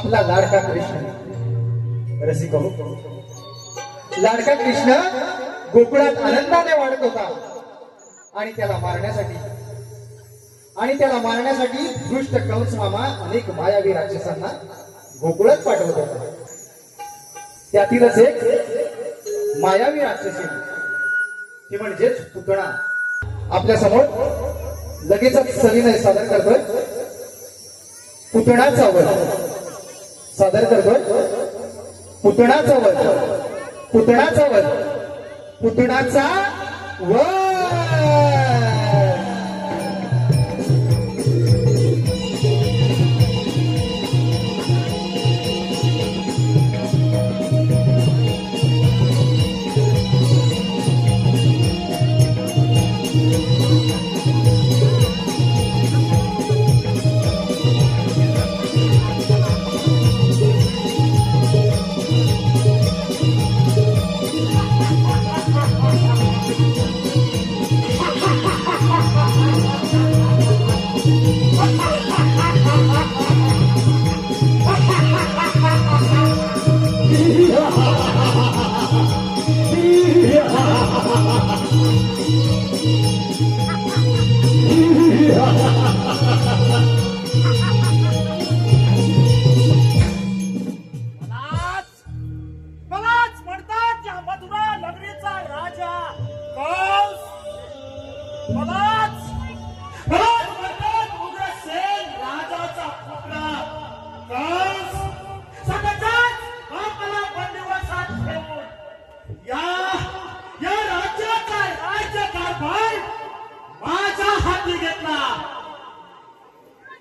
आपला लाडका कृष्ण रसिक हो, लाडका कृष्ण गोकुळात आनंदाने वाढत होता आणि त्याला मारण्यासाठी दुष्ट कंस मामा अनेक मायावी राक्षसांना गोकुळात पाठवत होता. त्यातीलच एक मायावी राक्षसी ती म्हणजेच पुतळा आपल्या समोर लगेचच सविनय सादर करतोय. पुतळाचा वध सादर करतोय. पुतळाचा वध, पुतळाचा वध, पुतळाचा वध.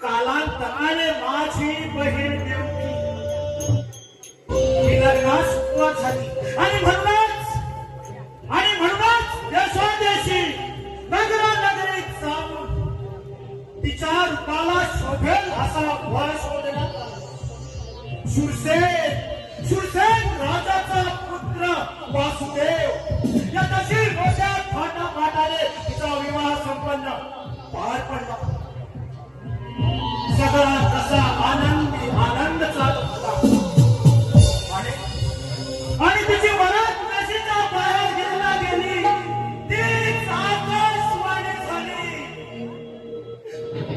कालांतराने माझी बहीण देवकी ही लग्नास सुरुवात झाली आणि म्हणूनच देशोदेशी नगरानगरीत जाऊन तिच्या रूपाला शोभेल असा भुवा शोधण्यात आला. शूरसेन राजाचा पुत्र वासुदेव या तशी मोठ्या थाटामाटाने तिचा विवाह संपन्न पार पडला. सगळा कसा आनंद चालत होता आणि तिची वरात नशीच्या बाहेर गेला गेली ती आकाशवाणी झाली.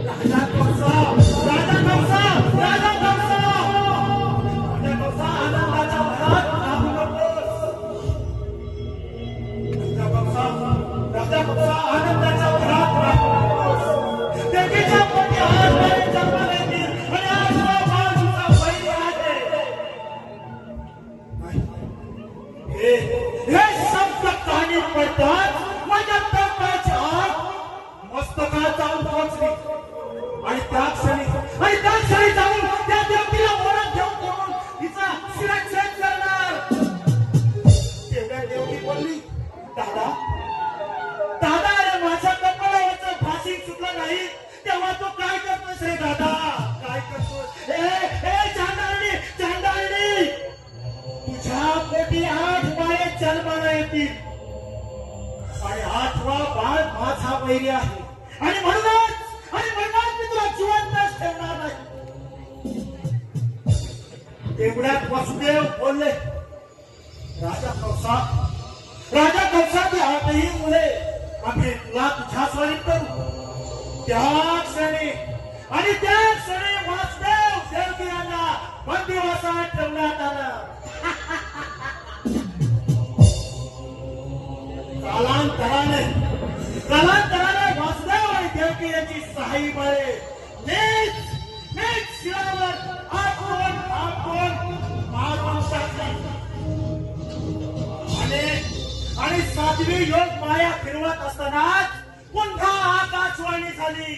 राजा कंसा आनंदाच्या भरात राहू नकोस. राजा कंसा आनंदाच्या भरात राहू नकोस. देवीच्या पोटी आज जन्माला येतील आणि आज बाजूचा बैल आहे. हे शब्द कानी पडतात माझ्या तोंडाची आग मस्तकात जाऊन पोहोचली आणि त्या क्षणी जाऊन त्या देवतीला ओळख घेऊन तिचा शिरच्छेद करणार. तेवढ्या देवती बोलली, दादा अरे माझ्या कपाळावरचं फाशी सुटलं नाही तेव्हा तो काय करतोस रे दादा, काय करतोस? चांडाळणी तुझ्या पोटी 8 बाळे जन्माला येतील आणि 8वा बाळ माझा वैरी आहे आणि म्हणूनच मी तुला जिवंतच ठेवणार नाही. तेवढ्यात वासुदेव बोलले, राजा कंसा ती 8ही मुले आम्ही तुला तुझ्या स्वारीत करू. त्या क्षणी वासुदेव देवकी यांना बंदिवासात ठेवण्यात आलं. कालांतराने वासुदेव आणि देवकी यांची 6 बाळे नीट शिरावर आपटून मारून टाकली आणि 7वी योग माया फिरवत असतानाच पुन्हा आकाशवाणी झाली.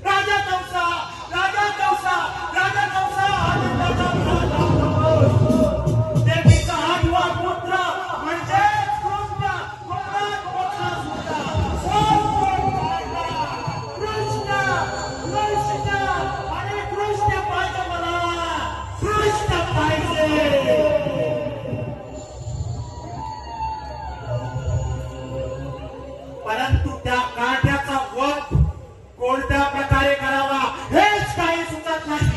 राजा कंसा आनंदाचा भरात राहू नकोस. देवीचा 8वा पुत्र म्हणजे कृष्ण आणि कृष्ण पाहिजे मला, कृष्ण पाहिजे. परंतु त्या काठ्याचा वध कोणत्या प्रकारे करावा हेच काही सुचत नाही.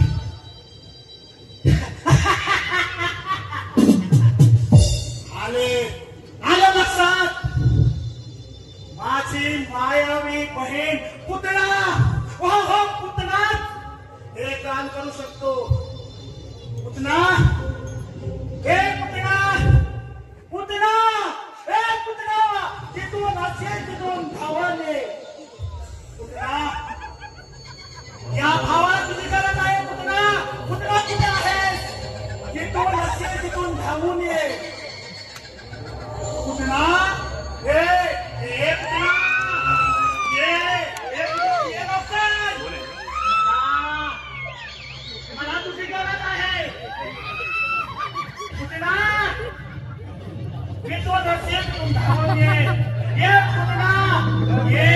तो नसेल तिथून धावून ये. पुतना हे हे पुतना ये लवकर. मला तुझी गरज आहे. पुतना मी तो नसेल तिथून धावून ये पुतना ये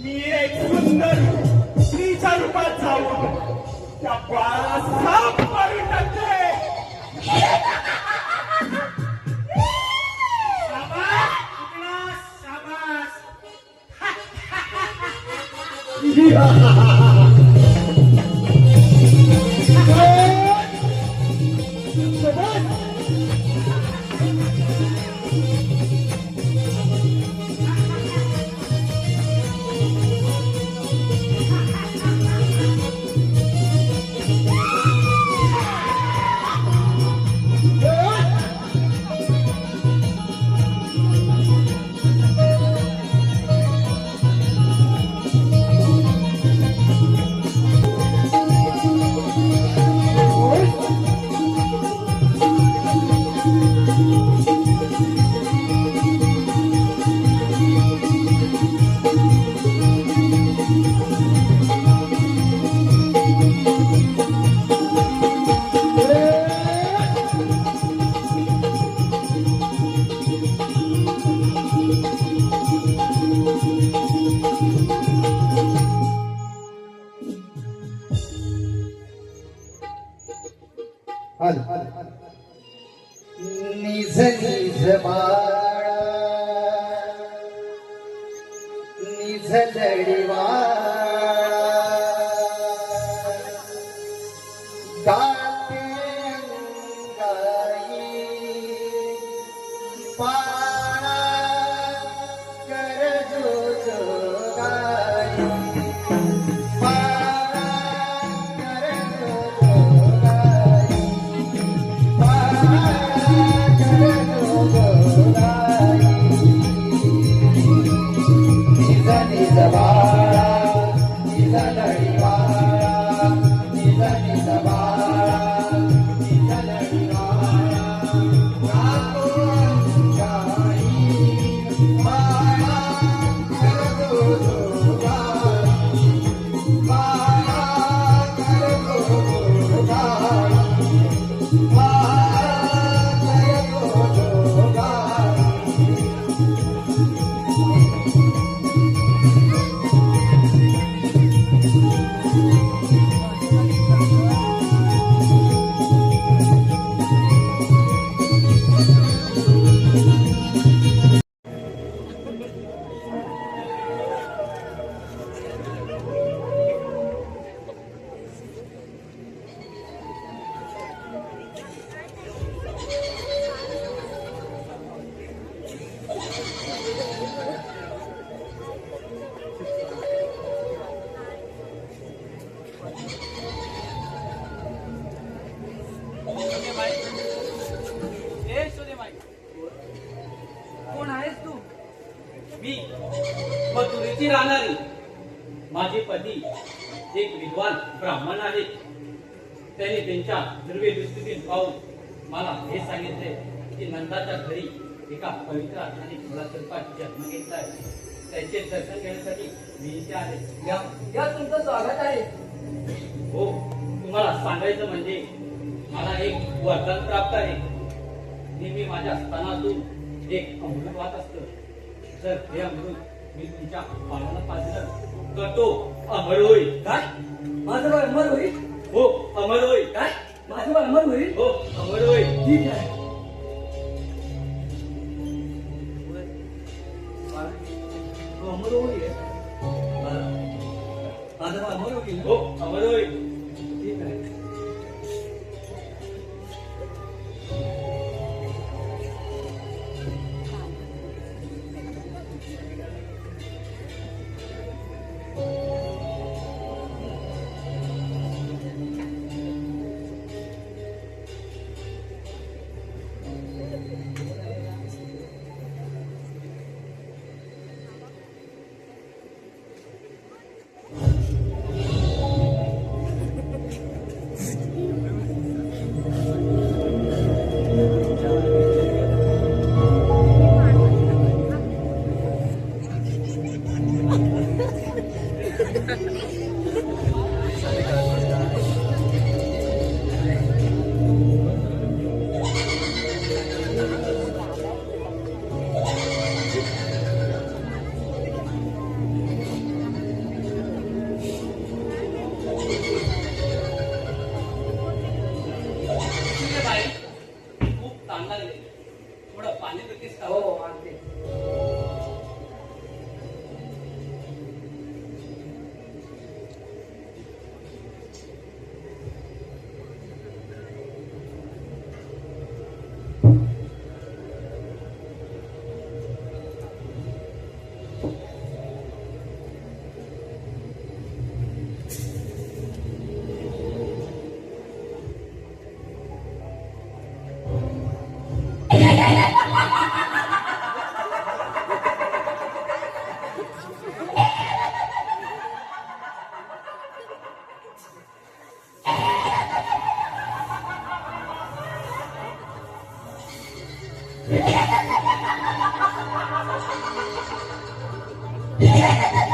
मी एक सुंदर स्त्रीच्या रूपात जाऊन त्या बाळाला साप मारून टाकते. शाबास शाबास. झलडीवा गाते अंगाई पाळा कर जो गाई पाळा कर जो गाई पाळा कर जो गाई निज बाळा निज लढीवाळा निज बाळा निज लढीवाळा राखो अंगाई बाळा करतो जोगाई बाळा करतो जोगाई बाळा करतो जोगाई कोण आहेस तू? मी मथुरेची राहणारी. माझे पती एक विद्वान ब्राह्मण आहेत. त्यांनी त्यांच्या ध्रुवे दृष्टीतील पाहून मला हे सांगितले की नंदाच्या घरी एका पवित्र आणि कुलातर्फात जन्म घेतला आहे. त्याचे दर्शन घेण्यासाठी मी इथे आहे. या तुमचं स्वागत आहे. हो, तुम्हाला सांगायचं म्हणजे मला एक वरदान प्राप्त आहे. नेहमी माझ्या स्तनातून एक अमृत वाहत असतं. जर हे अमृत मी तुमच्या बाळाला पाजलं तर तो अमर होईल. काय माझं बाळ अमर होईल? हो, अमर होईल. काय माझं बाळ अमर होईल? हो, अमर होईल. ठीक आहे. तो अमर होईल. माझं बाळ अमर होईल. हो, अमर होईल. ठीक आहे. खूप ताण लागले. थोडं पाणी देतेस का? हो आणते. Yeah.